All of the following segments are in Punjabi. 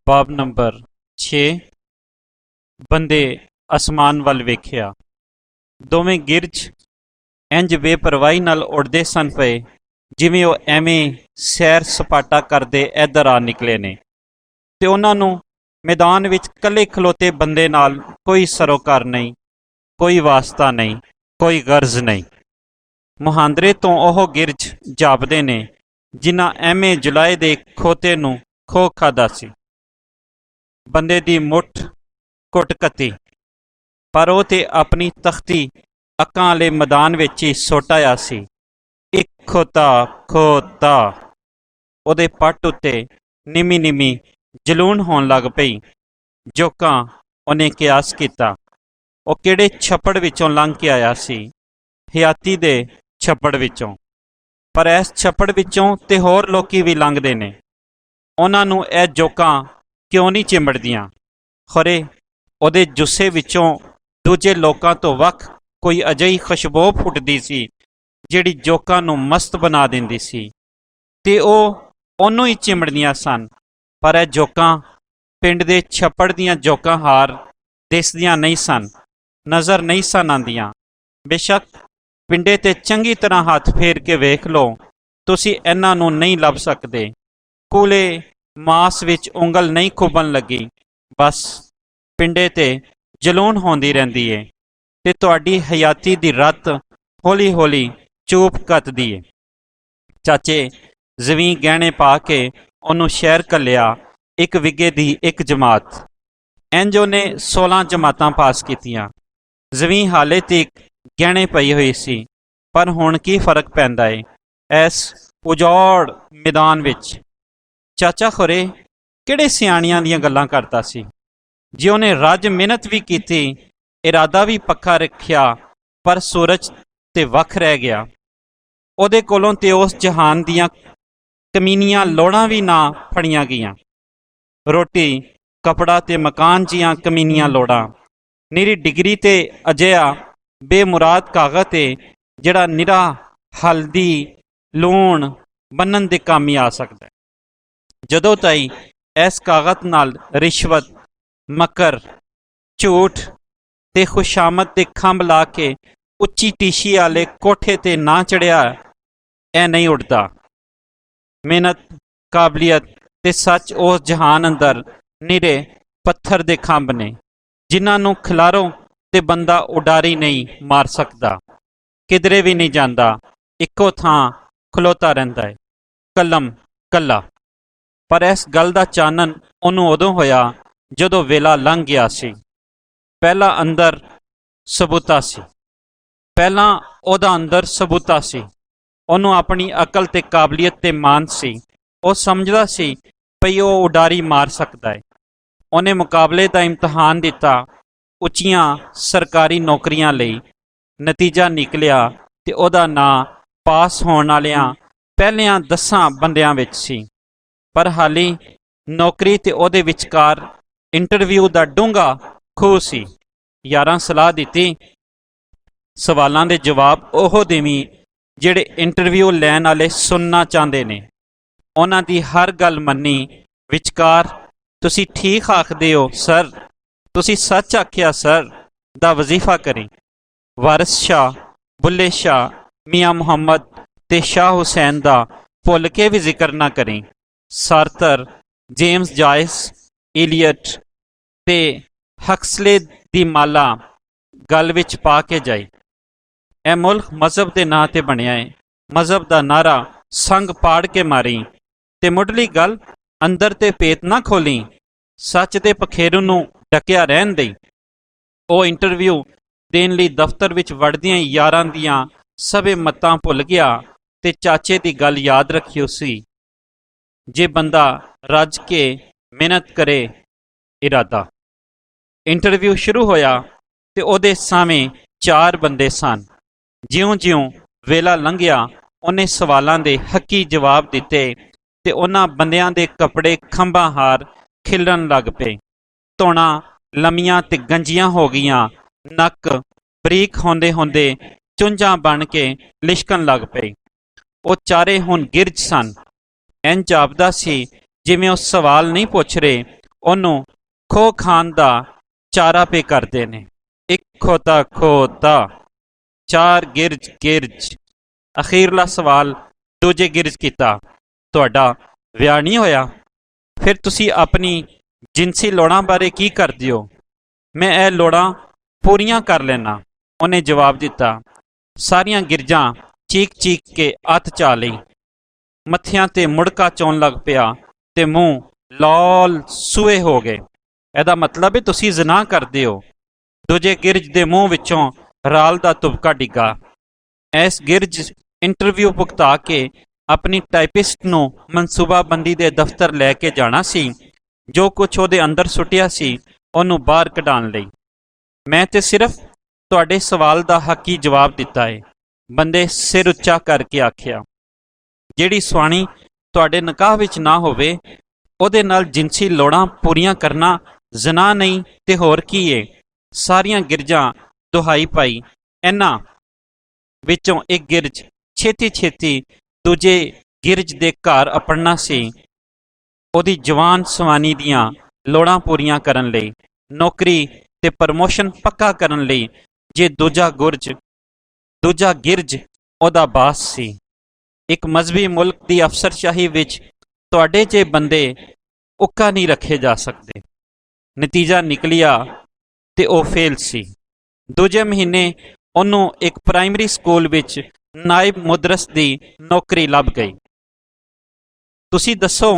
ਬਾਬ ਨੰਬਰ 6। ਬੰਦੇ ਅਸਮਾਨ ਵੱਲ ਵੇਖਿਆ। ਦੋਵੇਂ ਗਿਰਝ ਇੰਜ ਬੇਪਰਵਾਹੀ ਨਾਲ ਉੱਡਦੇ ਸਨ ਪਏ ਜਿਵੇਂ ਉਹ ਐਵੇਂ ਸੈਰ ਸਪਾਟਾ ਕਰਦੇ ਇੱਧਰ ਆ ਨਿਕਲੇ ਨੇ, ਤੇ ਉਹਨਾਂ ਨੂੰ ਮੈਦਾਨ ਵਿੱਚ ਇਕੱਲੇ ਖਲੋਤੇ ਬੰਦੇ ਨਾਲ ਕੋਈ ਸਰੋਕਾਰ ਨਹੀਂ, ਕੋਈ ਵਾਸਤਾ ਨਹੀਂ, ਕੋਈ ਗਰਜ਼ ਨਹੀਂ। ਮੁਹਾਂਦਰੇ ਤੋਂ ਉਹ ਗਿਰਝ ਜਾਪਦੇ ਨੇ ਜਿਨ੍ਹਾਂ ਐਵੇਂ ਜੁਲਾਏ ਦੇ ਖੋਤੇ ਨੂੰ ਖੋ ਖਾਧਾ ਸੀ। ਬੰਦੇ ਦੀ ਮੁੱਠ ਘੁੱਟ ਕੱਤੀ, ਪਰ ਉਹ ਤੇ ਆਪਣੀ ਤਖਤੀ ਅੱਕਾਂ ਵਾਲੇ ਮੈਦਾਨ ਵਿੱਚ ਹੀ ਸੁੱਟ ਆਇਆ ਸੀ। ਇੱਕ ਖੋਤਾ ਉਹਦੇ ਪੱਟ ਉੱਤੇ ਨਿਮੀ ਨਿਮੀ ਜਲੂਣ ਹੋਣ ਲੱਗ ਪਈ। ਜੋਕਾਂ ਉਹਨੇ ਕਿਆਸ ਕੀਤਾ, ਉਹ ਕਿਹੜੇ ਛੱਪੜ ਵਿੱਚੋਂ ਲੰਘ ਕੇ ਆਇਆ ਸੀ? ਹਯਾਤੀ ਦੇ ਛੱਪੜ ਵਿੱਚੋਂ। ਪਰ ਇਸ ਛੱਪੜ ਵਿੱਚੋਂ ਤੇ ਹੋਰ ਲੋਕੀ ਵੀ ਲੰਘਦੇ ਨੇ, ਉਹਨਾਂ ਨੂੰ ਇਹ ਜੋਕਾਂ ਕਿਉਂ ਨਹੀਂ ਚਿੰਬੜਦੀਆਂ? ਖਰੇ ਉਹਦੇ ਜੁੱਸੇ ਵਿੱਚੋਂ ਦੂਜੇ ਲੋਕਾਂ ਤੋਂ ਵੱਖ ਕੋਈ ਅਜਿਹੀ ਖੁਸ਼ਬੂ ਫੁੱਟਦੀ ਸੀ ਜਿਹੜੀ ਜੋਕਾਂ ਨੂੰ ਮਸਤ ਬਣਾ ਦਿੰਦੀ ਸੀ, ਤੇ ਉਹ ਉਹਨੂੰ ਹੀ ਚਿੰਬੜਦੀਆਂ ਸਨ। ਪਰ ਇਹ ਜੋਕਾਂ ਪਿੰਡ ਦੇ ਛੱਪੜ ਦੀਆਂ ਜੋਕਾਂ ਹਾਰ ਦਿਸਦੀਆਂ ਨਹੀਂ ਸਨ, ਨਜ਼ਰ ਨਹੀਂ ਸਨ ਆਉਂਦੀਆਂ। ਬੇਸ਼ੱਕ ਪਿੰਡੇ ਤੇ ਚੰਗੀ ਤਰ੍ਹਾਂ ਹੱਥ ਫੇਰ ਕੇ ਵੇਖ ਲਓ, ਤੁਸੀਂ ਇਹਨਾਂ ਨੂੰ ਨਹੀਂ ਲੱਭ ਸਕਦੇ। ਕੂਲੇ ਮਾਸ ਵਿੱਚ ਉਂਗਲ ਨਹੀਂ ਖੁੱਬਣ ਲੱਗੀ, ਬਸ ਪਿੰਡੇ ਤੇ ਜਲੂਣ ਹੁੰਦੀ ਰਹਿੰਦੀ ਏ, ਤੇ ਤੁਹਾਡੀ ਹਯਾਤੀ ਦੀ ਰੱਤ ਹੌਲੀ ਹੌਲੀ ਚੂਪ ਕੱਤਦੀ ਏ। ਚਾਚੇ ਜ਼ਵੀਂ ਗਹਿਣੇ ਪਾ ਕੇ ਉਹਨੂੰ ਸ਼ਹਿਰ ਘੱਲਿਆ, 1 ਵਿਗੇ ਦੀ 1 ਜਮਾਤ। ਇੰਜ ਉਹਨੇ 16 ਜਮਾਤਾਂ ਪਾਸ ਕੀਤੀਆਂ। ਜ਼ਵੀਂ ਹਾਲੇ ਤੀਕ ਗਹਿਣੇ ਪਈ ਹੋਈ ਸੀ, ਪਰ ਹੁਣ ਕੀ ਫਰਕ ਪੈਂਦਾ ਏ ਇਸ ਉਜਾੜ ਮੈਦਾਨ ਵਿੱਚ? ਚਾਚਾ ਖੁਰੇ ਕਿਹੜੇ ਸਿਆਣਿਆਂ ਦੀਆਂ ਗੱਲਾਂ ਕਰਦਾ ਸੀ। ਜੇ ਉਹਨੇ ਰੱਜ ਮਿਹਨਤ ਵੀ ਕੀਤੀ, ਇਰਾਦਾ ਵੀ ਪੱਕਾ ਰੱਖਿਆ, ਪਰ ਸੂਰਜ ਤੇ ਵੱਖ ਰਹਿ ਗਿਆ। ਉਹਦੇ ਕੋਲੋਂ ਤੇ ਉਸ ਜਹਾਨ ਦੀਆਂ ਕਮੀਨੀਆਂ ਲੋੜਾਂ ਵੀ ਨਾ ਫੜੀਆਂ ਗਈਆਂ। ਰੋਟੀ ਕਪੜਾ ਤੇ ਮਕਾਨ ਜੀਆਂ ਕਮੀਨੀਆਂ ਲੋੜਾਂ, ਨਿਰੀ ਡਿਗਰੀ ਤੇ ਅਜਿਹਾ ਬੇਮੁਰਾਦ ਕਾਗਜ਼ ਤੇ ਜਿਹੜਾ ਨਿਰਾ ਹਲਦੀ ਲੂਣ ਬੰਨਣ ਦੇ ਕੰਮ ਹੀ ਆ ਸਕਦਾ। ਜਦੋਂ ਤਾਈ ਇਸ ਕਾਗਜ਼ ਨਾਲ ਰਿਸ਼ਵਤ, ਮਕਰ, ਝੂਠ ਤੇ ਖੁਸ਼ਾਮਦ ਦੇ ਖੰਭ ਲਾ ਕੇ ਉੱਚੀ ਟੀਸ਼ੀ ਵਾਲੇ ਕੋਠੇ ਤੇ ਨਾ ਚੜਿਆ, ਇਹ ਨਹੀਂ ਉੱਡਦਾ। ਮਿਹਨਤ, ਕਾਬਲੀਅਤ ਤੇ ਸੱਚ ਉਸ ਜਹਾਨ ਅੰਦਰ ਨਿਰੇ ਪੱਥਰ ਦੇ ਖੰਭ ਨੇ, ਜਿਨ੍ਹਾਂ ਨੂੰ ਖਿਲਾਰੋ ਤੇ ਬੰਦਾ ਉਡਾਰੀ ਨਹੀਂ ਮਾਰ ਸਕਦਾ, ਕਿਧਰੇ ਵੀ ਨਹੀਂ ਜਾਂਦਾ, ਇੱਕੋ ਥਾਂ ਖਲੋਤਾ ਰਹਿੰਦਾ ਹੈ, ਕਲਮ ਕੱਲਾ। ਪਰ ਇਸ ਗੱਲ ਦਾ ਚਾਨਣ ਉਹਨੂੰ ਉਦੋਂ ਹੋਇਆ ਜਦੋਂ ਵੇਲਾ ਲੰਘ ਗਿਆ ਸੀ। ਪਹਿਲਾਂ ਉਹਦਾ ਅੰਦਰ ਸਬੂਤਾ ਸੀ। ਉਹਨੂੰ ਆਪਣੀ ਅਕਲ ਤੇ ਕਾਬਲੀਅਤ ਤੇ ਮਾਣ ਸੀ। ਉਹ ਸਮਝਦਾ ਸੀ ਭਈ ਉਹ ਉਡਾਰੀ ਮਾਰ ਸਕਦਾ ਹੈ। ਉਹਨੇ ਮੁਕਾਬਲੇ ਦਾ ਇਮਤਿਹਾਨ ਦਿੱਤਾ ਉੱਚੀਆਂ ਸਰਕਾਰੀ ਨੌਕਰੀਆਂ ਲਈ। ਨਤੀਜਾ ਨਿਕਲਿਆ ਤੇ ਉਹਦਾ ਨਾਂ ਪਾਸ ਹੋਣ ਵਾਲਿਆਂ ਪਹਿਲਿਆਂ 10 ਬੰਦਿਆਂ ਵਿੱਚ ਸੀ। ਪਰ ਹਾਲੀ ਨੌਕਰੀ ਤੇ ਉਹਦੇ ਵਿਚਕਾਰ ਇੰਟਰਵਿਊ ਦਾ ਡੂੰਘਾ ਖੂਹ ਸੀ। ਯਾਰਾਂ ਸਲਾਹ ਦਿੱਤੀ, ਸਵਾਲਾਂ ਦੇ ਜਵਾਬ ਉਹ ਦੇਵੀਂ ਜਿਹੜੇ ਇੰਟਰਵਿਊ ਲੈਣ ਵਾਲੇ ਸੁਣਨਾ ਚਾਹੁੰਦੇ ਨੇ। ਉਹਨਾਂ ਦੀ ਹਰ ਗੱਲ ਮੰਨੀ। ਵਿਚਕਾਰ ਤੁਸੀਂ ਠੀਕ ਆਖਦੇ ਹੋ ਸਰ, ਤੁਸੀਂ ਸੱਚ ਆਖਿਆ ਸਰ ਦਾ ਵਜ਼ੀਫਾ ਕਰੀ। ਵਾਰਿਸ ਸ਼ਾਹ, ਬੁੱਲੇ ਸ਼ਾਹ, ਮੀਆਂ ਮੁਹੰਮਦ ਤੇ ਸ਼ਾਹ ਹੁਸੈਨ ਦਾ ਭੁੱਲ ਕੇ ਵੀ ਜ਼ਿਕਰ ਨਾ ਕਰੀ। ਸਾਰਤਰ, ਜੇਮਸ ਜਾਇਸ, ਈਲੀਅਟ ਤੇ ਹਕਸਲੇ ਦੀ ਮਾਲਾ ਗੱਲ ਵਿੱਚ ਪਾ ਕੇ ਜਾਈ। ਇਹ ਮੁਲਕ ਮਜ਼ਹਬ ਦੇ ਨਾਂ ਤੇ ਬਣਿਆ ਏ। ਮਜ਼ਹਬ ਦਾ ਨਾਰਾ ਸੰਗ ਪਾੜ ਕੇ ਮਾਰੀ, ਤੇ ਮੁੱਢਲੀ ਗੱਲ ਅੰਦਰ ਤੇ ਭੇਤ ਨਾ ਖੋਲੀ, ਸੱਚ ਦੇ ਪਖੇਰੂ ਨੂੰ ਢਕਿਆ ਰਹਿਣ ਦੇਈ। ਉਹ ਇੰਟਰਵਿਊ ਦੇਣ ਲਈ ਦਫ਼ਤਰ ਵਿੱਚ ਵੜਦਿਆਂ ਹੀ ਯਾਰਾਂ ਦੀਆਂ ਸਭੇ ਮੱਤਾਂ ਭੁੱਲ ਗਿਆ ਤੇ ਚਾਚੇ ਦੀ ਗੱਲ ਯਾਦ ਰੱਖੀ ਸੀ, ਜੇ ਬੰਦਾ ਰੱਜ ਕੇ ਮਿਹਨਤ ਕਰੇ ਇਰਾਦਾ। ਇੰਟਰਵਿਊ ਸ਼ੁਰੂ ਹੋਇਆ ਤੇ ਉਹਦੇ ਸਾਹਮਣੇ 4 ਬੰਦੇ ਸਨ। ਜਿਉਂ-ਜਿਉਂ ਵੇਲਾ ਲੰਘਿਆ, ਉਹਨੇ ਸਵਾਲਾਂ ਦੇ ਹੱਕੀ ਜਵਾਬ ਦਿੱਤੇ ਤੇ ਉਹਨਾਂ ਬੰਦਿਆਂ ਦੇ ਕੱਪੜੇ ਖੰਭਾਂ ਹਾਰ ਖਿਲਰਨ ਲੱਗ ਪਏ। ਧੌਣਾਂ ਲੰਮੀਆਂ ਤੇ ਗੰਜੀਆਂ ਹੋ ਗਈਆਂ, ਨੱਕ ਬਰੀਕ ਹੁੰਦੇ ਹੁੰਦੇ ਚੁੰਝਾਂ ਬਣ ਕੇ ਲਿਸ਼ਕਣ ਲੱਗ ਪਏ। ਉਹ ਚਾਰੇ ਹੁਣ ਗਿਰਝ ਸਨ। ਇੰਝ ਜਾਪਦਾ ਸੀ ਜਿਵੇਂ ਉਹ ਸਵਾਲ ਨਹੀਂ ਪੁੱਛ ਰਹੇ, ਉਹਨੂੰ ਖੋ ਖਾਨ ਦਾ ਚਾਰਾ ਪੇ ਕਰਦੇ ਨੇ। ਇੱਕ ਖੋਤਾ ਖੋਤਾ, ਚਾਰ ਗਿਰਜ ਗਿਰਜ। ਅਖੀਰਲਾ ਸਵਾਲ ਦੂਜੇ ਗਿਰਜ ਕੀਤਾ, ਤੁਹਾਡਾ ਵਿਆਹ ਨਹੀਂ ਹੋਇਆ? ਫਿਰ ਤੁਸੀਂ ਆਪਣੀ ਜਿਨਸੀ ਲੋੜਾਂ ਬਾਰੇ ਕੀ ਕਰਦੇ ਹੋ? ਮੈਂ ਇਹ ਲੋੜਾਂ ਪੂਰੀਆਂ ਕਰ ਲੈਣਾ, ਉਹਨੇ ਜਵਾਬ ਦਿੱਤਾ। ਸਾਰੀਆਂ ਗਿਰਜਾਂ ਚੀਕ ਚੀਕ ਕੇ ਅੱਤ ਚਾ ਲਈ, ਮੱਥਿਆਂ ਤੇ ਮੁੜਕਾ ਚੋਣ ਲੱਗ ਪਿਆ ਤੇ ਮੂੰਹ ਲਾਲ ਸੂਏ ਹੋ ਗਏ। ਇਹਦਾ ਮਤਲਬ ਹੈ ਤੁਸੀਂ ਜ਼ਨਾ ਕਰਦੇ ਹੋ। ਦੂਜੇ ਗਿਰਜ ਦੇ ਮੂੰਹ ਵਿੱਚੋਂ ਰਾਲ ਦਾ ਤੁਬਕਾ ਡਿੱਗਾ। ਇਸ ਗਿਰਜ ਇੰਟਰਵਿਊ ਭੁਗਤਾ ਕੇ ਆਪਣੀ ਟਾਈਪਿਸਟ ਨੂੰ ਮਨਸੂਬਾਬੰਦੀ ਦੇ ਦਫ਼ਤਰ ਲੈ ਕੇ ਜਾਣਾ ਸੀ। ਜੋ ਕੁਝ ਉਹਦੇ ਅੰਦਰ ਸੁੱਟਿਆ ਸੀ ਉਹਨੂੰ ਬਾਹਰ ਕਢਾਉਣ ਲਈ। ਮੈਂ ਤੇ ਸਿਰਫ ਤੁਹਾਡੇ ਸਵਾਲ ਦਾ ਹੱਕੀ ਜਵਾਬ ਦਿੱਤਾ ਹੈ, ਬੰਦੇ ਸਿਰ ਉੱਚਾ ਕਰਕੇ ਆਖਿਆ। ਜਿਹੜੀ ਸੁਆਣੀ ਤੁਹਾਡੇ ਨਿਕਾਹ ਵਿੱਚ ਨਾ ਹੋਵੇ ਉਹਦੇ ਨਾਲ ਜਿਨਸੀ ਲੋੜਾਂ ਪੂਰੀਆਂ ਕਰਨਾ ਜ਼ਨਾ ਨਹੀਂ ਤੇ ਹੋਰ ਕੀ ਏ? ਸਾਰੀਆਂ ਗਿਰਜਾਂ ਦੁਹਾਈ ਪਾਈ। ਇਹਨਾਂ ਵਿੱਚੋਂ ਇੱਕ ਗਿਰਜ ਛੇਤੀ ਛੇਤੀ ਦੂਜੇ ਗਿਰਜ ਦੇ ਘਰ ਅਪੜਨਾ ਸੀ, ਉਹਦੀ ਜਵਾਨ ਸਵਾਨੀ ਦੀਆਂ ਲੋੜਾਂ ਪੂਰੀਆਂ ਕਰਨ ਲਈ, ਨੌਕਰੀ ਤੇ ਪ੍ਰਮੋਸ਼ਨ ਪੱਕਾ ਕਰਨ ਲਈ। ਜੇ ਦੂਜਾ ਗਿਰਜ ਉਹਦਾ ਬਾਸ ਸੀ। ਇੱਕ ਮਜ਼ਹਬੀ ਮੁਲਕ ਦੀ ਅਫਸਰਸ਼ਾਹੀ ਵਿੱਚ ਤੁਹਾਡੇ ਜੇ ਬੰਦੇ ਉੱਕਾ ਨਹੀਂ ਰੱਖੇ ਜਾ ਸਕਦੇ। ਨਤੀਜਾ ਨਿਕਲਿਆ ਤੇ ਉਹ ਫੇਲ ਸੀ। ਦੂਜੇ ਮਹੀਨੇ ਉਹਨੂੰ ਇੱਕ ਪ੍ਰਾਇਮਰੀ ਸਕੂਲ ਵਿੱਚ ਨਾਇਬ ਮੁਦਰਸ ਦੀ ਨੌਕਰੀ ਲੱਭ ਗਈ। ਤੁਸੀਂ ਦੱਸੋ,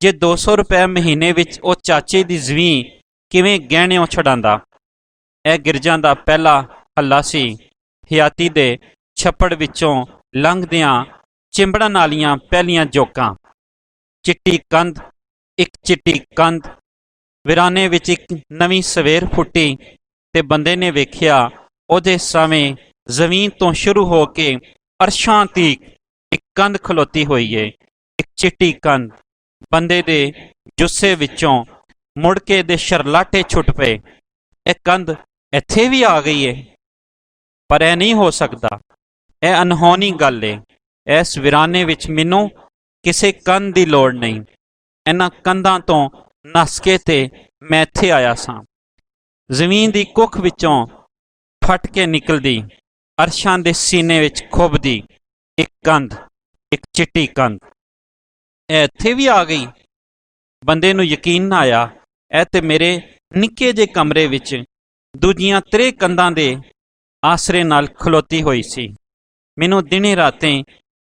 ਜੇ 200 ਰੁਪਏ ਮਹੀਨੇ ਵਿੱਚ ਉਹ ਚਾਚੇ ਦੀ ਜ਼ਮੀਨ ਕਿਵੇਂ ਗਹਿਣਿਓਂ ਛਡਾਂਦਾ? ਇਹ ਗਿਰਜਾਂ ਦਾ ਪਹਿਲਾ ਹੱਲਾ ਸੀ। ਹਯਾਤੀ ਦੇ ਛੱਪੜ ਵਿੱਚੋਂ ਲੰਘਦਿਆਂ ਚਿੰਬੜਨ ਵਾਲੀਆਂ ਪਹਿਲੀਆਂ ਜੋਕਾਂ। ਚਿੱਟੀ ਕੰਧ, ਇੱਕ ਚਿੱਟੀ ਕੰਧ। ਵਿਰਾਨੇ ਵਿੱਚ ਇੱਕ ਨਵੀਂ ਸਵੇਰ ਫੁੱਟੀ ਤੇ ਬੰਦੇ ਨੇ ਵੇਖਿਆ ਉਹਦੇ ਸਾਹਵੇਂ ਜ਼ਮੀਨ ਤੋਂ ਸ਼ੁਰੂ ਹੋ ਕੇ ਅਰਸ਼ਾਂ ਤੀਕ ਇੱਕ ਕੰਧ ਖਲੋਤੀ ਹੋਈ ਏ। ਇੱਕ ਚਿੱਟੀ ਕੰਧ। ਬੰਦੇ ਦੇ ਜੁੱਸੇ ਵਿੱਚੋਂ ਮੁੜਕੇ ਦੇ ਸ਼ਰਲਾਟੇ ਛੁੱਟ ਪਏ। ਇਹ ਕੰਧ ਇੱਥੇ ਵੀ ਆ ਗਈ ਏ? ਪਰ ਇਹ ਨਹੀਂ ਹੋ ਸਕਦਾ, ਇਹ ਅਨਹੋਣੀ ਗੱਲ ਏ। ਇਸ ਵਿਰਾਨੇ ਵਿੱਚ ਮੈਨੂੰ ਕਿਸੇ ਕੰਧ ਦੀ ਲੋੜ ਨਹੀਂ। ਇਹਨਾਂ ਕੰਧਾਂ ਤੋਂ ਨੱਸ ਕੇ ਤੇ ਮੈਂ ਇੱਥੇ ਆਇਆ ਸਾਂ। ਜ਼ਮੀਨ ਦੀ ਕੁੱਖ ਵਿੱਚੋਂ ਫਟ ਕੇ ਨਿਕਲਦੀ, ਅਰਸ਼ਾਂ ਦੇ ਸੀਨੇ ਵਿੱਚ ਖੁੱਭਦੀ ਇੱਕ ਕੰਧ, ਇੱਕ ਚਿੱਟੀ ਕੰਧ। ਇਹ ਇੱਥੇ ਵੀ ਆ ਗਈ? ਬੰਦੇ ਨੂੰ ਯਕੀਨ ਨਾ ਆਇਆ। ਇਹ ਤੇ ਮੇਰੇ ਨਿੱਕੇ ਜਿਹੇ ਕਮਰੇ ਵਿੱਚ ਦੂਜੀਆਂ 3 ਕੰਧਾਂ ਦੇ ਆਸਰੇ ਨਾਲ ਖਲੋਤੀ ਹੋਈ ਸੀ। ਮੈਨੂੰ ਦਿਨੇ ਰਾਤੇ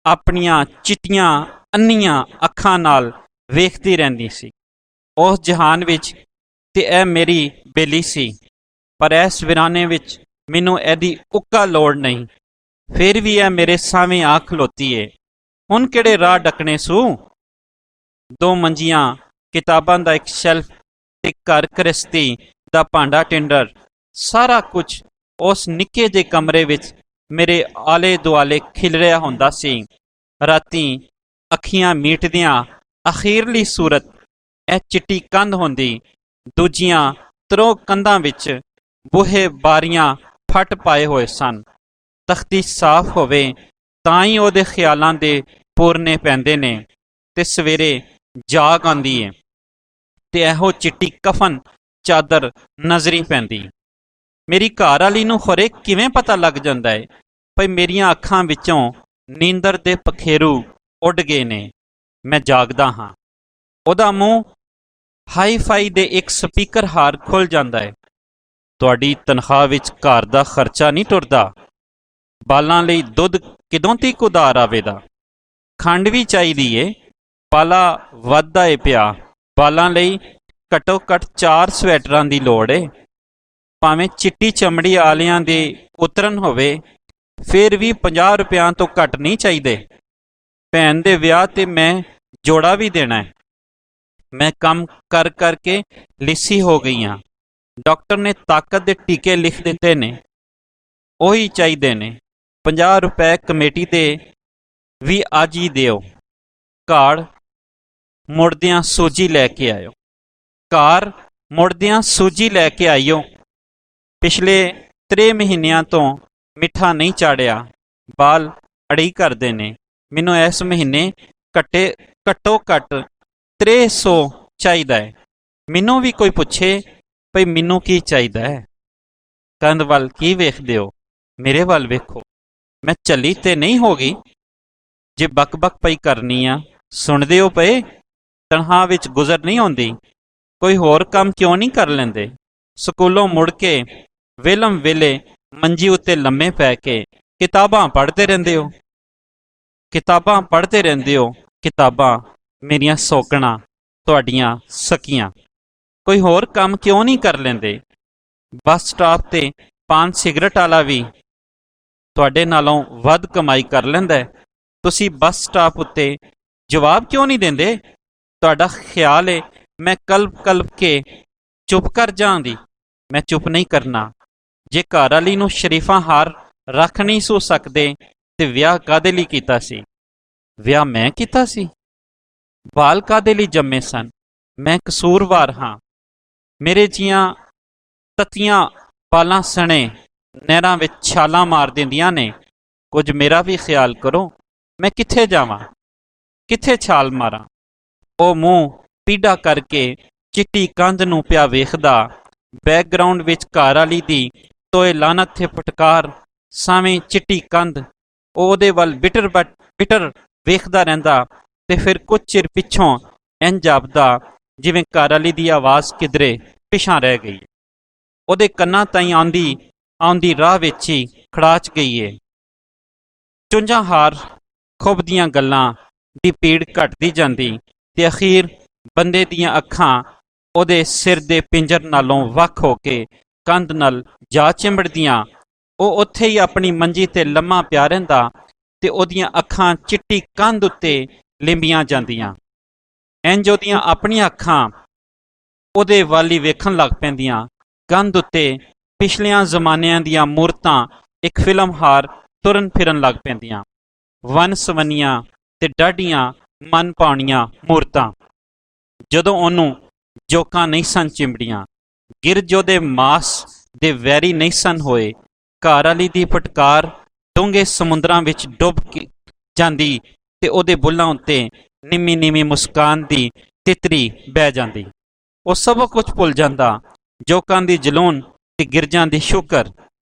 ਆਪਣੀਆਂ ਚਿੱਟੀਆਂ ਅੰਨੀਆਂ ਅੱਖਾਂ ਨਾਲ ਵੇਖਦੀ ਰਹਿੰਦੀ ਸੀ। ਉਸ ਜਹਾਨ ਵਿੱਚ ਤੇ ਇਹ ਮੇਰੀ ਬੇਲੀ ਸੀ, ਪਰ ਇਸ ਵਿਰਾਨੇ ਵਿੱਚ ਮੈਨੂੰ ਇਹਦੀ ਉੱਕਾ ਲੋੜ ਨਹੀਂ। ਫਿਰ ਵੀ ਇਹ ਮੇਰੇ ਸਾਹਵੇਂ ਆ ਖਲੋਤੀ ਏ। ਹੁਣ ਕਿਹੜੇ ਰਾਹ ਡੱਕਣੇ ਸੂ? 2 ਮੰਜੀਆਂ, ਕਿਤਾਬਾਂ ਦਾ ਇੱਕ ਸ਼ੈਲਫ, ਇੱਕ ਘਰ ਗ੍ਰਸਤੀ ਦਾ ਭਾਂਡਾ ਟਿੰਡਰ, ਸਾਰਾ ਕੁਝ ਉਸ ਨਿੱਕੇ ਜਿਹੇ ਕਮਰੇ ਵਿੱਚ ਮੇਰੇ ਆਲੇ ਦੁਆਲੇ ਖਿਲਰਿਆ ਹੁੰਦਾ ਸੀ। ਰਾਤੀ ਅੱਖੀਆਂ ਮੀਟਦਿਆਂ ਅਖੀਰਲੀ ਸੂਰਤ ਇਹ ਚਿੱਟੀ ਕੰਧ ਹੁੰਦੀ। ਦੂਜੀਆਂ 3 ਕੰਧਾਂ ਵਿੱਚ ਬੂਹੇ ਬਾਰੀਆਂ ਫਟ ਪਾਏ ਹੋਏ ਸਨ। ਤਖਤੀ ਸਾਫ਼ ਹੋਵੇ ਤਾਂ ਹੀ ਉਹਦੇ ਖਿਆਲਾਂ ਦੇ ਪੂਰਨੇ ਪੈਂਦੇ ਨੇ ਤੇ ਸਵੇਰੇ ਜਾਗ ਆਉਂਦੀ ਏ ਤੇ ਇਹੋ ਚਿੱਟੀ ਕਫਨ ਚਾਦਰ ਨਜ਼ਰੀ ਪੈਂਦੀ। ਮੇਰੀ ਘਰ ਵਾਲੀ ਨੂੰ ਖਰੇ ਕਿਵੇਂ ਪਤਾ ਲੱਗ ਜਾਂਦਾ ਏ ਭਈ ਮੇਰੀਆਂ ਅੱਖਾਂ ਵਿੱਚੋਂ ਨੀਂਦਰ ਦੇ ਪਖੇਰੂ ਉੱਡ ਗਏ ਨੇ, ਮੈਂ ਜਾਗਦਾ ਹਾਂ। ਉਹਦਾ ਮੂੰਹ ਹਾਈ ਫਾਈ ਦੇ ਇੱਕ ਸਪੀਕਰ ਹਾਰ ਖੁੱਲ੍ਹ ਜਾਂਦਾ ਏ। ਤੁਹਾਡੀ ਤਨਖਾਹ ਵਿੱਚ ਘਰ ਦਾ ਖਰਚਾ ਨਹੀਂ ਟੁਰਦਾ? ਬਾਲਾਂ ਲਈ ਦੁੱਧ ਕਿਦੋਂ ਤੀਕ ਉਧਾਰ ਆਵੇਗਾ? ਖੰਡ ਵੀ ਚਾਹੀਦੀ ਏ, ਪਾਲਾ ਵੱਧਦਾ ਏ ਪਿਆ। ਬਾਲਾਂ ਲਈ ਘੱਟੋ ਘੱਟ 4 ਸਵੈਟਰਾਂ ਦੀ ਲੋੜ ਏ। ਭਾਵੇਂ ਚਿੱਟੀ ਚਮੜੀ ਵਾਲਿਆਂ ਦੇ ਉਤਰਨ ਹੋਵੇ, ਫਿਰ ਵੀ 50 ਰੁਪਇਆਂ ਤੋਂ ਘੱਟ ਨਹੀਂ ਚਾਹੀਦੇ। ਭੈਣ ਦੇ ਵਿਆਹ ਤੇ ਮੈਂ ਜੋੜਾ ਵੀ ਦੇਣਾ ਹੈ। ਮੈਂ ਕੰਮ ਕਰ ਕਰਕੇ ਲਿੱਸੀ ਹੋ ਗਈ ਹਾਂ। ਡਾਕਟਰ ਨੇ ਤਾਕਤ ਦੇ ਟੀਕੇ ਲਿਖ ਦਿੱਤੇ ਨੇ, ਉਹੀ ਚਾਹੀਦੇ ਨੇ। 50 ਰੁਪਏ ਕਮੇਟੀ ਦੇ ਵੀ ਅੱਜ ਹੀ ਦਿਓ। ਘਰ ਮੁੜਦਿਆਂ ਸੂਜੀ ਲੈ ਕੇ ਆਇਓ। ਘਰ ਮੁੜਦਿਆਂ ਸੂਜੀ ਲੈ ਕੇ ਆਇਓ। ਪਿਛਲੇ 3 ਮਹੀਨਿਆਂ ਤੋਂ ਮਿੱਠਾ ਨਹੀਂ ਚਾੜਿਆ, ਬਾਲ ਅੜੀ ਕਰਦੇ ਨੇ। ਮੈਨੂੰ ਇਸ ਮਹੀਨੇ ਘੱਟੋ ਘੱਟ 300 ਚਾਹੀਦਾ ਹੈ। ਮੈਨੂੰ ਵੀ ਕੋਈ ਪੁੱਛੇ ਭਈ ਮੈਨੂੰ ਕੀ ਚਾਹੀਦਾ ਹੈ। ਕੰਧ ਵੱਲ ਕੀ ਵੇਖਦੇ ਹੋ, ਮੇਰੇ ਵੱਲ ਵੇਖੋ। ਮੈਂ ਝੱਲੀ ਤੇ ਨਹੀਂ ਹੋ ਗਈ। ਜੇ ਬਕ ਪਈ ਕਰਨੀ ਆ, ਸੁਣਦੇ ਹੋ ਪਏ, ਤਨਖਾਹ ਵਿੱਚ ਗੁਜ਼ਰ ਨਹੀਂ ਆਉਂਦੀ। ਕੋਈ ਹੋਰ ਕੰਮ ਕਿਉਂ ਨਹੀਂ ਕਰ ਲੈਂਦੇ? ਸਕੂਲੋਂ ਮੁੜ ਕੇ ਵੇਲਮ ਵੇਲੇ ਮੰਜੀ ਉੱਤੇ ਲੰਮੇ ਪੈ ਕੇ ਕਿਤਾਬਾਂ ਪੜ੍ਹਦੇ ਰਹਿੰਦੇ ਹੋ। ਕਿਤਾਬਾਂ ਪੜ੍ਹਦੇ ਰਹਿੰਦੇ ਹੋ। ਕਿਤਾਬਾਂ ਮੇਰੀਆਂ ਸੌਕਣਾ, ਤੁਹਾਡੀਆਂ ਸਕੀਆਂ। ਕੋਈ ਹੋਰ ਕੰਮ ਕਿਉਂ ਨਹੀਂ ਕਰ ਲੈਂਦੇ? ਬੱਸ ਸਟਾਪ ਤੇ ਪਾਨ ਸਿਗਰਟ ਵਾਲਾ ਵੀ ਤੁਹਾਡੇ ਨਾਲੋਂ ਵੱਧ ਕਮਾਈ ਕਰ ਲੈਂਦਾ ਹੈ। ਤੁਸੀਂ ਬੱਸ ਸਟਾਪ ਉੱਤੇ ਜਵਾਬ ਕਿਉਂ ਨਹੀਂ ਦਿੰਦੇ? ਤੁਹਾਡਾ ਖਿਆਲ ਏ ਮੈਂ ਕਲਪ ਕੇ ਚੁੱਪ ਕਰ ਜਾਂਦੀ। ਮੈਂ ਚੁੱਪ ਨਹੀਂ ਕਰਨਾ। ਜੇ ਘਰ ਵਾਲੀ ਨੂੰ ਸ਼ਰੀਫਾਂ ਹਾਰ ਰੱਖ ਨਹੀਂ ਸੋ ਸਕਦੇ ਤੇ ਵਿਆਹ ਕਾਹਦੇ ਲਈ ਕੀਤਾ ਸੀ? ਵਿਆਹ ਮੈਂ ਕੀਤਾ ਸੀ? ਬਾਲ ਕਾਹਦੇ ਲਈ ਜੰਮੇ ਸਨ? ਮੈਂ ਕਸੂਰਵਾਰ ਹਾਂ। ਮੇਰੇ ਜੀਆਂ ਤਤੀਆਂ ਬਾਲਾਂ ਸਣੇ ਨਹਿਰਾਂ ਵਿੱਚ ਛਾਲਾਂ ਮਾਰ ਦਿੰਦੀਆਂ ਨੇ। ਕੁਝ ਮੇਰਾ ਵੀ ਖਿਆਲ ਕਰੋ। ਮੈਂ ਕਿੱਥੇ ਜਾਵਾਂ, ਕਿੱਥੇ ਛਾਲ ਮਾਰਾਂ? ਉਹ ਮੂੰਹ ਪੀੜਾ ਕਰਕੇ ਚਿੱਟੀ ਕੰਧ ਨੂੰ ਪਿਆ ਵੇਖਦਾ। ਬੈਕਗਰਾਊਂਡ ਵਿੱਚ ਘਰ ਵਾਲੀ ਦੀ ਤੋਏ ਲਾਨਤ ਤੇ ਫਟਕਾਰ, ਸਾਵੇਂ ਚਿੱਟੀ ਕੰਧ। ਉਹ ਉਹਦੇ ਵੱਲ ਬਿਟਰ ਵੇਖਦਾ ਰਹਿੰਦਾ ਤੇ ਫਿਰ ਕੁਝ ਚਿਰ ਪਿੱਛੋਂ ਇੰਝ ਜਾਪਦਾ ਜਿਵੇਂ ਘਰ ਵਾਲੀ ਦੀ ਆਵਾਜ਼ ਕਿਧਰੇ ਪਿਛਾਂ ਰਹਿ ਗਈ। ਉਹਦੇ ਕੰਨਾਂ ਤਾਈਂ ਆਉਂਦੀ ਰਾਹ ਵਿੱਚ ਹੀ ਖੜਾਚ ਗਈ ਏ। ਚੁੰਝਾਂ ਹਾਰ ਖੁੱਬ ਦੀਆਂ ਗੱਲਾਂ ਦੀ ਭੀੜ ਘਟਦੀ ਜਾਂਦੀ ਤੇ ਅਖੀਰ ਬੰਦੇ ਦੀਆਂ ਅੱਖਾਂ ਉਹਦੇ ਸਿਰ ਦੇ ਪਿੰਜਰ ਨਾਲੋਂ ਵੱਖ ਹੋ ਕੇ ਕੰਧ ਨਾਲ ਜਾ ਚਿੰਬੜਦੀਆਂ। ਉਹ ਉੱਥੇ ਹੀ ਆਪਣੀ ਮੰਜੀ ਤੇ ਲੰਮਾ ਪਿਆ ਰਹਿੰਦਾ ਤੇ ਉਹਦੀਆਂ ਅੱਖਾਂ ਚਿੱਟੀ ਕੰਧ ਉੱਤੇ ਲਿੰਬੀਆਂ ਜਾਂਦੀਆਂ। ਇੰਝ ਉਹਦੀਆਂ ਆਪਣੀਆਂ ਅੱਖਾਂ ਉਹਦੇ ਵੱਲ ਹੀ ਵੇਖਣ ਲੱਗ ਪੈਂਦੀਆਂ। ਕੰਧ ਉੱਤੇ ਪਿਛਲਿਆਂ ਜ਼ਮਾਨਿਆਂ ਦੀਆਂ ਮੂਰਤਾਂ ਇੱਕ ਫਿਲਮ ਹਾਰ ਤੁਰਨ ਫਿਰਨ ਲੱਗ ਪੈਂਦੀਆਂ। ਵੰਨ ਸਵੰਨੀਆਂ ਤੇ ਡਾਢੀਆਂ ਮਨ ਭਾਉਣੀਆਂ ਮੂਰਤਾਂ। ਜਦੋਂ ਉਹਨੂੰ ਜੋਕਾਂ ਨਹੀਂ ਸਨ ਚਿੰਬੜੀਆਂ, ਗਿਰਜ ਉਹਦੇ ਮਾਸ ਦੇ ਵੈਰੀ ਨਹੀਂ ਸਨ ਹੋਏ, ਘਰ ਵਾਲੀ ਦੀ ਫਟਕਾਰ ਡੂੰਘੇ ਸਮੁੰਦਰਾਂ ਵਿੱਚ ਡੁੱਬ ਜਾਂਦੀ ਤੇ ਉਹਦੇ ਬੁੱਲ੍ਹਾਂ ਉੱਤੇ ਨਿੰਮੀ ਨਿੰਮੀ ਮੁਸਕਾਨ ਦੀ ਤਿਤਰੀ ਬਹਿ ਜਾਂਦੀ। ਉਹ ਸਭ ਕੁਝ ਭੁੱਲ ਜਾਂਦਾ, ਜੋਕਾਂ ਦੀ ਜਲੂਨ ਤੇ ਗਿਰਜਾਂ ਦੀ ਸ਼ੁਕਰ।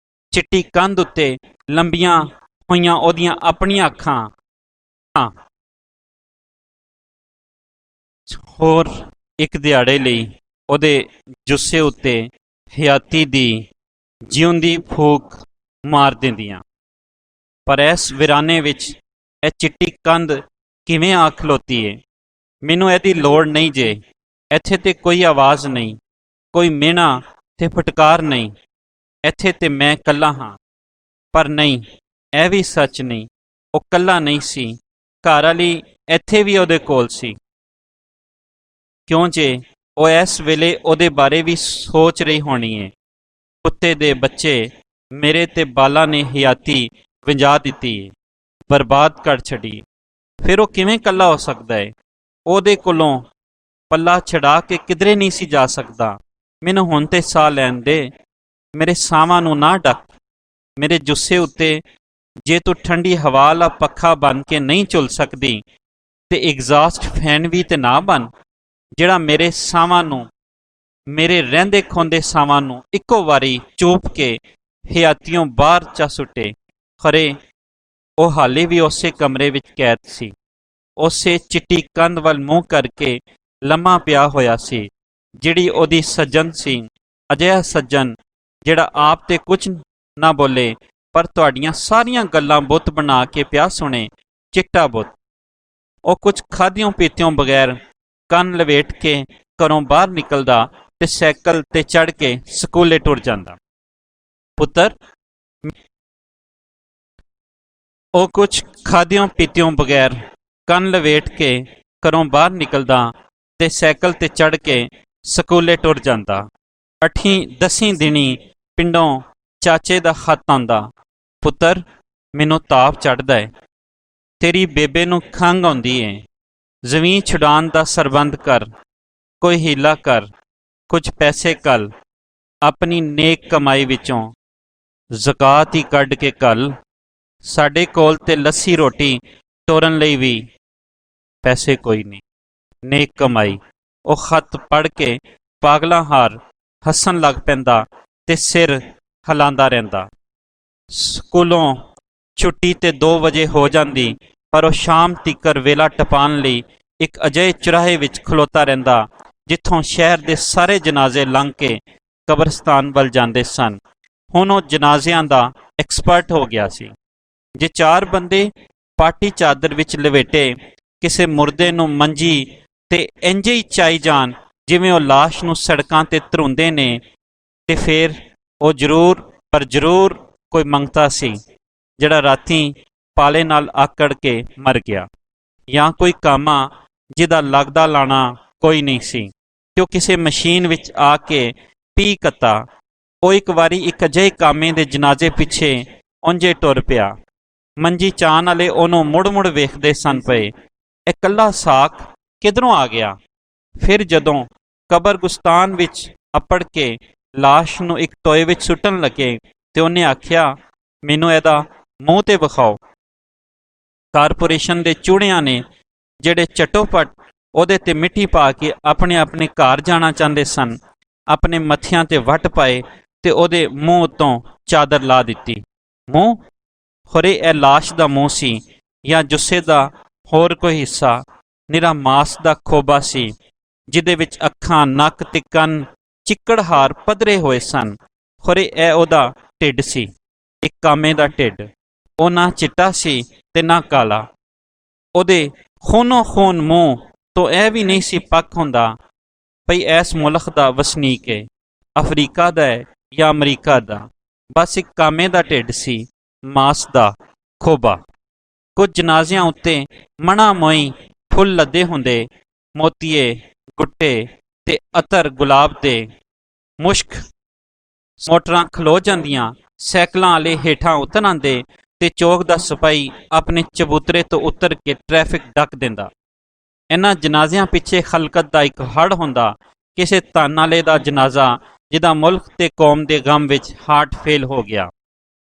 ਚਿੱਟੀ ਕੰਧ ਉੱਤੇ ਲੰਬੀਆਂ ਹੋਈਆਂ ਉਹਦੀਆਂ ਆਪਣੀਆਂ ਅੱਖਾਂ। ਹੋਰ ਇੱਕ ਦਿਹਾੜੇ ਲਈ ਉਹਦੇ ਜੁੱਸੇ ਉੱਤੇ ਹਯਾਤੀ ਦੀ ਜਿਉਂਦੀ ਫੂਕ ਮਾਰ ਦਿੰਦੀਆਂ। ਪਰ ਇਸ ਵਿਰਾਨੇ ਵਿੱਚ ਇਹ ਚਿੱਟੀ ਕੰਧ ਕਿਵੇਂ ਆ ਖਲੋਤੀ ਏ? ਮੈਨੂੰ ਇਹਦੀ ਲੋੜ ਨਹੀਂ ਜੇ। ਇੱਥੇ ਤੇ ਕੋਈ ਆਵਾਜ਼ ਨਹੀਂ, ਕੋਈ ਮਿਹਣਾ ਤੇ ਫਟਕਾਰ ਨਹੀਂ। ਇੱਥੇ ਤੇ ਮੈਂ ਇਕੱਲਾ ਹਾਂ। ਪਰ ਨਹੀਂ, ਇਹ ਵੀ ਸੱਚ ਨਹੀਂ। ਉਹ ਇਕੱਲਾ ਨਹੀਂ ਸੀ। ਘਰ ਵਾਲੀ ਇੱਥੇ ਵੀ ਉਹਦੇ ਕੋਲ ਸੀ। ਕਿਉਂ ਜੇ ਉਹ ਇਸ ਵੇਲੇ ਉਹਦੇ ਬਾਰੇ ਵੀ ਸੋਚ ਰਹੀ ਹੋਣੀ ਏ। ਕੁੱਤੇ ਦੇ ਬੱਚੇ ਮੇਰੇ ਤੇ ਬਾਲਾਂ ਨੇ ਹਯਾਤੀ ਵਿੰਜਾ ਦਿੱਤੀ ਏ, ਬਰਬਾਦ ਕਰ ਛੱਡੀ। ਫਿਰ ਉਹ ਕਿਵੇਂ ਇਕੱਲਾ ਹੋ ਸਕਦਾ ਏ? ਉਹਦੇ ਕੋਲੋਂ ਪੱਲਾ ਛਡਾ ਕੇ ਕਿਧਰੇ ਨਹੀਂ ਸੀ ਜਾ ਸਕਦਾ। ਮੈਨੂੰ ਹੁਣ ਤੇ ਸਾਹ ਲੈਣ ਦੇ। ਮੇਰੇ ਸਾਹਾਂ ਨੂੰ ਨਾ ਡੱਕ। ਮੇਰੇ ਜੁੱਸੇ ਉੱਤੇ ਜੇ ਤੂੰ ਠੰਡੀ ਹਵਾ ਵਾਲਾ ਪੱਖਾ ਬਣ ਕੇ ਨਹੀਂ ਝੁੱਲ ਸਕਦੀ ਤੇ ਐਗਜ਼ਾਸਟ ਫੈਨ ਵੀ ਤੇ ਨਾ ਬਣ, ਜਿਹੜਾ ਮੇਰੇ ਸਾਹਾਂ ਨੂੰ, ਮੇਰੇ ਰਹਿੰਦੇ ਖੋਂਦੇ ਸਾਹਾਂ ਨੂੰ ਇੱਕੋ ਵਾਰੀ ਚੂਪ ਕੇ ਹਯਾਤੀਓਂ ਬਾਹਰ ਚਾ ਸੁੱਟੇ। ਖਰੇ ਉਹ ਹਾਲੇ ਵੀ ਉਸੇ ਕਮਰੇ ਵਿੱਚ ਕੈਦ ਸੀ, ਉਸੇ ਚਿੱਟੀ ਕੰਧ ਵੱਲ ਮੂੰਹ ਕਰਕੇ ਲੰਮਾ ਪਿਆ ਹੋਇਆ ਸੀ, ਜਿਹੜੀ ਉਹਦੀ ਸੱਜਣ ਸੀ। ਅਜਿਹਾ ਸੱਜਣ ਜਿਹੜਾ ਆਪ ਤੇ ਕੁਝ ਨਾ ਬੋਲੇ ਪਰ ਤੁਹਾਡੀਆਂ ਸਾਰੀਆਂ ਗੱਲਾਂ ਬੁੱਤ ਬਣਾ ਕੇ ਪਿਆ ਸੁਣੇ। ਚਿੱਟਾ ਬੁੱਤ। ਉਹ ਕੁਝ ਖਾਧਿਓਂ ਪੀਤਿਓਂ ਬਗੈਰ ਕੰਨ ਲਵੇਟ ਕੇ ਘਰੋਂ ਬਾਹਰ ਨਿਕਲਦਾ ਤੇ ਸਾਈਕਲ ਤੇ ਚੜ੍ਹ ਕੇ ਸਕੂਲੇ ਟੁਰ ਜਾਂਦਾ। ਪੁੱਤਰ, ਉਹ ਕੁਝ ਖਾਧਿਓਂ ਪੀਤਿਓਂ ਬਗੈਰ ਕੰਨ ਲਵੇਟ ਕੇ ਘਰੋਂ ਬਾਹਰ ਨਿਕਲਦਾ ਤੇ ਸਾਈਕਲ ਤੇ ਚੜ੍ਹ ਕੇ ਸਕੂਲੇ ਟੁਰ ਜਾਂਦਾ। 8ਵੀਂ-10ਵੀਂ ਦਿਨੀ ਪਿੰਡੋਂ ਚਾਚੇ ਦਾ ਖੱਤ ਆਉਂਦਾ। ਪੁੱਤਰ, ਮੈਨੂੰ ਤਾਪ ਚੜ੍ਹਦਾ ਏ। ਤੇਰੀ ਬੇਬੇ ਨੂੰ ਖੰਘ ਆਉਂਦੀ ਏ। ਜ਼ਮੀਨ ਛੁਡਾਉਣ ਦਾ ਸਰਬੰਧ ਕਰ। ਕੋਈ ਹੀਲਾ ਕਰ। ਕੁਝ ਪੈਸੇ ਘੱਲ। ਆਪਣੀ ਨੇਕ ਕਮਾਈ ਵਿੱਚੋਂ ਜ਼ਕਾਤ ਹੀ ਕੱਢ ਕੇ ਘੱਲ। ਸਾਡੇ ਕੋਲ ਤੇ ਲੱਸੀ ਰੋਟੀ ਤੋਰਨ ਲਈ ਵੀ ਪੈਸੇ ਕੋਈ ਨਹੀਂ। ਨੇਕ ਕਮਾਈ। ਉਹ ਖੱਤ ਪੜ੍ਹ ਕੇ ਪਾਗਲਾਂ ਹਾਰ ਹੱਸਣ ਲੱਗ ਪੈਂਦਾ ਤੇ ਸਿਰ ਹਿਲਾਉਂਦਾ ਰਹਿੰਦਾ। ਸਕੂਲੋਂ ਛੁੱਟੀ ਤੇ 2 ਵਜੇ ਹੋ ਜਾਂਦੀ, ਪਰ ਉਹ ਸ਼ਾਮ ਤੀਕਰ ਵੇਲਾ ਟਪਾਉਣ ਲਈ ਇੱਕ ਅਜਿਹੇ ਚੁਰਾਹੇ ਵਿੱਚ ਖਲੋਤਾ ਰਹਿੰਦਾ ਜਿੱਥੋਂ ਸ਼ਹਿਰ ਦੇ ਸਾਰੇ ਜਨਾਜ਼ੇ ਲੰਘ ਕੇ ਕਬਰਸਤਾਨ ਵੱਲ ਜਾਂਦੇ ਸਨ। ਹੁਣ ਉਹ ਜਨਾਜ਼ਿਆਂ ਦਾ ਐਕਸਪਰਟ ਹੋ ਗਿਆ ਸੀ। ਜੇ 4 ਬੰਦੇ ਪਾਟੀ ਚਾਦਰ ਵਿੱਚ ਲਵੇਟੇ ਕਿਸੇ ਮੁਰਦੇ ਨੂੰ ਮੰਜੀ ਤੇ ਇੰਝ ਹੀ ਚਾਈ ਜਾਣ ਜਿਵੇਂ ਉਹ ਲਾਸ਼ ਨੂੰ ਸੜਕਾਂ ਤੇ ਧਰੂੰਦੇ ਨੇ, ਤੇ ਫਿਰ ਉਹ ਜ਼ਰੂਰ ਕੋਈ ਮੰਗਤਾ ਸੀ ਜਿਹੜਾ ਰਾਤੀਂ ਪਾਲੇ ਨਾਲ ਆਕੜ ਕੇ ਮਰ ਗਿਆ, ਜਾਂ ਕੋਈ ਕਾਮਾ ਜਿਹਦਾ ਲੱਗਦਾ ਲਾਣਾ ਕੋਈ ਨਹੀਂ ਸੀ ਤੇ ਉਹ ਕਿਸੇ ਮਸ਼ੀਨ ਵਿੱਚ ਆ ਕੇ ਪੀ ਕੱਤਾ। ਉਹ ਇੱਕ ਵਾਰੀ ਇੱਕ ਅਜਿਹੇ ਕਾਮੇ ਦੇ ਜਨਾਜ਼ੇ ਪਿੱਛੇ ਉਂਝੇ ਟੁਰ ਪਿਆ। ਮੰਜੀ ਚਾਹਣ ਵਾਲੇ ਉਹਨੂੰ ਮੁੜ ਵੇਖਦੇ ਸਨ ਪਏ, ਇਹ ਇਕੱਲਾ ਸਾਕ ਕਿੱਧਰੋਂ ਆ ਗਿਆ। ਫਿਰ ਜਦੋਂ ਕਬਰਗੁਸਤਾਨ ਵਿੱਚ ਅੱਪੜ ਕੇ ਲਾਸ਼ ਨੂੰ ਇੱਕ ਟੋਏ ਵਿੱਚ ਸੁੱਟਣ ਲੱਗੇ ਤੇ ਉਹਨੇ ਆਖਿਆ, ਮੈਨੂੰ ਇਹਦਾ ਮੂੰਹ ਤੇ ਵਿਖਾਓ। ਕਾਰਪੋਰੇਸ਼ਨ ਦੇ ਚੂੜਿਆਂ ਨੇ ਜਿਹੜੇ ਚਟੋਪਟ ਉਹਦੇ ਤੇ ਮਿੱਟੀ ਪਾ ਕੇ ਆਪਣੇ ਆਪਣੇ ਘਰ ਜਾਣਾ ਚਾਹੁੰਦੇ ਸਨ, ਆਪਣੇ ਮੱਥਿਆਂ ਤੇ ਵੱਟ ਪਾਏ ਤੇ ਉਹਦੇ ਮੂੰਹ ਉੱਤੋਂ ਚਾਦਰ ਲਾ ਦਿੱਤੀ। ਮੂੰਹ ਖਰੇ ਇਹ ਲਾਸ਼ ਦਾ ਮੂੰਹ ਸੀ ਜਾਂ ਜੁੱਸੇ ਦਾ ਹੋਰ ਕੋਈ ਹਿੱਸਾ। ਨਿਰਾ ਮਾਸ ਦਾ ਖੋਬਾ ਸੀ ਜਿਹਦੇ ਵਿੱਚ ਅੱਖਾਂ, ਨੱਕ ਤੇ ਕੰਨ ਚਿੱਕੜਹਾਰ ਪੱਧਰੇ ਹੋਏ ਸਨ। ਖਰੇ ਇਹ ਉਹਦਾ ਢਿੱਡ ਸੀ, ਇੱਕ ਕਾਮੇ ਦਾ ਢਿੱਡ। ਉਹ ਨਾ ਚਿੱਟਾ ਸੀ ਤੇ ਨਾ ਕਾਲਾ। ਉਹਦੇ ਖੂਨੋ ਖੂਨ ਮੂੰਹ ਤੋਂ ਇਹ ਵੀ ਨਹੀਂ ਸੀ ਪੱਕ ਹੁੰਦਾ ਭਈ ਇਸ ਮੁਲਕ ਦਾ ਵਸਨੀਕ ਹੈ, ਅਫਰੀਕਾ ਦਾ ਹੈ ਜਾਂ ਅਮਰੀਕਾ ਦਾ। ਬਸ ਇੱਕ ਕਾਮੇ ਦਾ ਢਿੱਡ ਸੀ, ਮਾਸ ਦਾ ਖੋਬਾ। ਕੁਝ ਜਨਾਜ਼ਿਆਂ ਉੱਤੇ ਮਣਾ ਮੋਈ ਫੁੱਲ ਲੱਦੇ ਹੁੰਦੇ, ਮੋਤੀਏ, ਗੁੱਟੇ ਤੇ ਅਤਰ ਗੁਲਾਬ ਦੇ। ਮੁਸ਼ਕ ਮੋਟਰਾਂ ਖਲੋ ਜਾਂਦੀਆਂ, ਸਾਈਕਲਾਂ ਵਾਲੇ ਹੇਠਾਂ ਉਤਰ ਆਉਂਦੇ ਤੇ ਚੌਕ ਦਾ ਸਿਪਾਹੀ ਆਪਣੇ ਚਬੂਤਰੇ ਤੋਂ ਉਤਰ ਕੇ ਟ੍ਰੈਫਿਕ ਡੱਕ ਦਿੰਦਾ। ਇਹਨਾਂ ਜਨਾਜ਼ਿਆਂ ਪਿੱਛੇ ਖਲਕਤ ਦਾ ਇੱਕ ਹੜ੍ਹ ਹੁੰਦਾ, ਕਿਸੇ ਧਨ ਵਾਲੇ ਦਾ ਜਨਾਜ਼ਾ ਜਿਹਦਾ ਮੁਲਕ ਤੇ ਕੌਮ ਦੇ ਗਮ ਵਿੱਚ ਹਾਰਟ ਫੇਲ ਹੋ ਗਿਆ।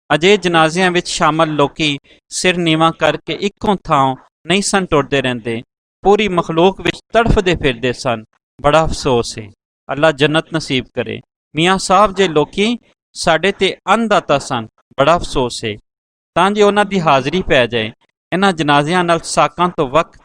ਅਜੇ ਜਨਾਜ਼ਿਆਂ ਵਿੱਚ ਸ਼ਾਮਲ ਲੋਕੀ ਸਿਰ ਨੀਵਾਂ ਕਰਕੇ ਇੱਕੋਂ ਥਾਂ ਨਹੀਂ ਸਨ ਟੁਰਦੇ ਰਹਿੰਦੇ, ਪੂਰੀ ਮਖਲੂਕ ਵਿੱਚ ਤੜਫਦੇ ਫਿਰਦੇ ਸਨ। ਬੜਾ ਅਫਸੋਸ ਹੈ, ਅੱਲਾ ਜੰਨਤ ਨਸੀਬ ਕਰੇ। ਮੀਆਂ ਸਾਹਿਬ ਜੇ ਲੋਕੀ ਸਾਡੇ ਤੇ ਅੰਨਦਾਤਾ ਸਨ, ਬੜਾ ਅਫਸੋਸ ਹੈ। ਤਾਂ ਜੇ ਉਹਨਾਂ ਦੀ ਹਾਜ਼ਰੀ ਪੈ ਜਾਏ ਇਹਨਾਂ ਜਨਾਜ਼ਿਆਂ ਨਾਲ, ਸਾਕਾਂ ਤੋਂ ਵੱਖ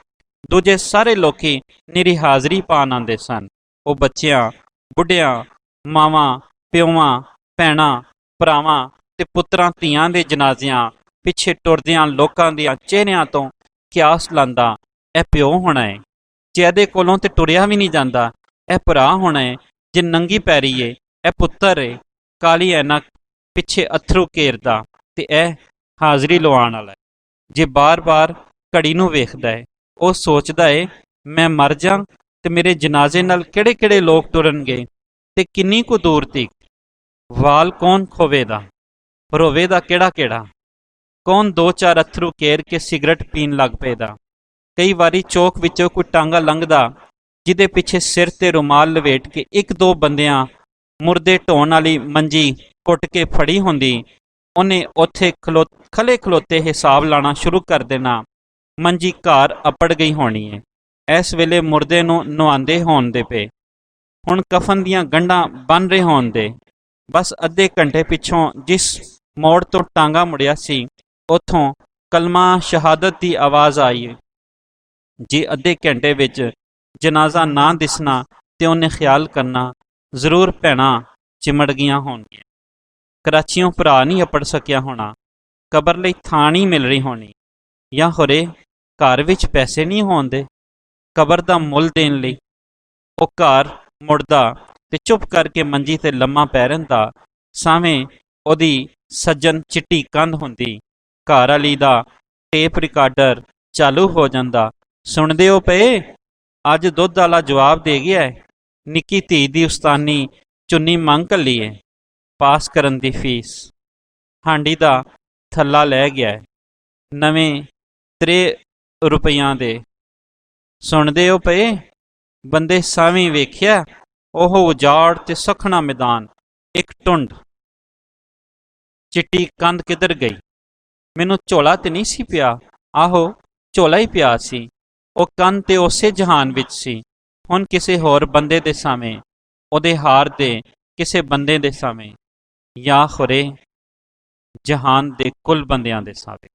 ਦੂਜੇ ਸਾਰੇ ਲੋਕੀ ਨਿਰੀ ਹਾਜ਼ਰੀ ਪਾਉਣ ਆਉਂਦੇ ਸਨ। ਉਹ ਬੱਚਿਆਂ, ਬੁੱਢਿਆਂ, ਮਾਵਾਂ, ਪਿਓਾਂ, ਭੈਣਾਂ, ਭਰਾਵਾਂ ਤੇ ਪੁੱਤਰਾਂ ਧੀਆਂ ਦੇ ਜਨਾਜ਼ਿਆਂ ਪਿੱਛੇ ਟੁਰਦਿਆਂ ਲੋਕਾਂ ਦੀਆਂ ਚਿਹਰਿਆਂ ਤੋਂ ਕਿਆਸ ਲਾਂਦਾ, ਇਹ ਪਿਓ ਹੋਣਾ ਹੈ ਜੇ ਇਹਦੇ ਕੋਲੋਂ ਤੇ ਟੁਰਿਆ ਵੀ ਨਹੀਂ ਜਾਂਦਾ, ਇਹ ਭਰਾ ਹੋਣਾ ਹੈ ਜੇ ਨੰਗੀ ਪੈਰੀ ਏ, ਇਹ ਪੁੱਤਰ ਏ ਕਾਲੀ ਐਨਕ ਪਿੱਛੇ ਅਥਰੂ ਘੇਰਦਾ ਤੇ ਇਹ ਹਾਜ਼ਰੀ ਲਵਾਉਣ ਵਾਲਾ ਹੈ। ਜੇ ਬਾਰ-ਬਾਰ ਘੜੀ ਨੂੰ ਵੇਖਦਾ ਹੈ, ਉਹ ਸੋਚਦਾ ਏ ਮੈਂ ਮਰ ਜਾਂ ਤੇ ਮੇਰੇ ਜਨਾਜ਼ੇ ਨਾਲ ਕਿਹੜੇ ਲੋਕ ਟੁਰਨਗੇ ਤੇ ਕਿੰਨੀ ਕੁ ਦੂਰ ਤੀਕ। ਵਾਲ ਕੌਣ ਖੋਵੇਦਾ, ਰੋਵੇ ਦਾ ਕਿਹੜਾ, ਕੌਣ 2-4 ਅਥਰੂ ਘੇਰ ਕੇ ਸਿਗਰਟ ਪੀਣ ਲੱਗ ਪਏਦਾ। ਕਈ ਵਾਰੀ ਚੌਕ ਵਿੱਚੋਂ ਕੋਈ ਟਾਂਗਾ ਲੰਘਦਾ ਜਿਹਦੇ ਪਿੱਛੇ ਸਿਰ ਤੇ ਰੁਮਾਲ ਲਵੇਟ ਕੇ 1-2 ਬੰਦਿਆਂ ਮੁਰਦੇ ਢੋਣ ਵਾਲੀ ਮੰਜੀ ਕੁੱਟ ਕੇ ਫੜੀ ਹੁੰਦੀ, ਉਹਨੇ ਉੱਥੇ ਖਲੇ ਖਲੋਤੇ ਹਿਸਾਬ ਲਾਣਾ ਸ਼ੁਰੂ ਕਰ ਦੇਣਾ। ਮੰਜੀ ਘਰ ਅੱਪੜ ਗਈ ਹੋਣੀ ਹੈ। ਇਸ ਵੇਲੇ ਮੁਰਦੇ ਨੂੰ ਨਵਾਉਂਦੇ ਹੋਣ ਦੇ ਪਏ, ਹੁਣ ਕਫਨ ਦੀਆਂ ਗੰਢਾਂ ਬਣ ਰਹੇ ਹੋਣ ਦੇ। ਬਸ ਅੱਧੇ ਘੰਟੇ ਪਿੱਛੋਂ ਜਿਸ ਮੋੜ ਤੋਂ ਟਾਂਗਾ ਮੁੜਿਆ ਸੀ ਉੱਥੋਂ ਕਲਮਾ ਸ਼ਹਾਦਤ ਦੀ ਆਵਾਜ਼ ਆਈ ਹੈ। ਜੇ ਅੱਧੇ ਘੰਟੇ ਵਿੱਚ ਜਨਾਜ਼ਾ ਨਾ ਦਿਸਣਾ ਤੇ ਉਹਨੇ ਖਿਆਲ ਕਰਨਾ ਜ਼ਰੂਰ ਭੈਣਾਂ ਚਿਮੜ ਗਈਆਂ ਹੋਣਗੀਆਂ, ਕਰਾਚੀਓਂ ਭਰਾ ਨਹੀਂ ਅੱਪੜ ਸਕਿਆ ਹੋਣਾ, ਕਬਰ ਲਈ ਥਾਂ ਨਹੀਂ ਮਿਲ ਰਹੀ ਹੋਣੀ, ਜਾਂ ਹੋਰੇ ਘਰ ਵਿੱਚ ਪੈਸੇ ਨਹੀਂ ਹੋਣਦੇ ਕਬਰ ਦਾ ਮੁੱਲ ਦੇਣ ਲਈ। ਉਹ ਘਰ ਮੁੜਦਾ ਤੇ ਚੁੱਪ ਕਰਕੇ ਮੰਜੀ ਤੇ ਲੰਮਾ ਪੈ ਰਹਿੰਦਾ। ਸਾਵੇਂ ਉਹਦੀ ਸੱਜਣ ਚਿੱਟੀ ਕੰਧ ਹੁੰਦੀ, ਘਰ ਵਾਲੀ ਦਾ ਟੇਪ ਰਿਕਾਰਡਰ ਚਾਲੂ ਹੋ ਜਾਂਦਾ। ਸੁਣਦੇ ਹੋ ਪਏ, ਅੱਜ ਦੁੱਧ ਵਾਲਾ ਜਵਾਬ ਦੇ ਗਿਆ ਹੈ, ਨਿੱਕੀ ਧੀ ਦੀ ਉਸਤਾਨੀ ਚੁੰਨੀ ਮੰਗ ਘੱਲੀ ਹੈ, ਪਾਸ ਕਰਨ ਦੀ ਫੀਸ। ਹਾਂਡੀ ਦਾ ਥੱਲਾ ਲੈ ਗਿਆ ਹੈ, ਨਵੇਂ 3 ਰੁਪਈਆਂ ਦੇ। ਸੁਣਦੇ ਹੋ ਪਏ, ਬੰਦੇ ਸਾਵੇਂ ਵੇਖਿਆ, ਉਹ ਉਜਾੜ ਤੇ ਸਖਣਾ ਮੈਦਾਨ, ਇੱਕ ਟੁੰਡ। ਚਿੱਟੀ ਕੰਧ ਕਿੱਧਰ ਗਈ? ਮੈਨੂੰ ਝੋਲਾ ਤੇ ਨਹੀਂ ਸੀ ਪਿਆ? ਆਹੋ, ਝੋਲਾ ਹੀ ਪਿਆ ਸੀ। ਉਹ ਕੰਧ ਤੇ ਉਸੇ ਜਹਾਨ ਵਿੱਚ ਸੀ, ਹੁਣ ਕਿਸੇ ਹੋਰ ਬੰਦੇ ਦੇ ਸਾਵੇਂ। ਉਹਦੇ ਹਾਰ ਦੇ ਕਿਸੇ ਬੰਦੇ ਦੇ ਸਾਹਮਣੇ ਜਾਂ ਖੁਰੇ ਜਹਾਨ ਦੇ ਕੁੱਲ ਬੰਦਿਆਂ ਦੇ ਸਾਹਮਣੇ।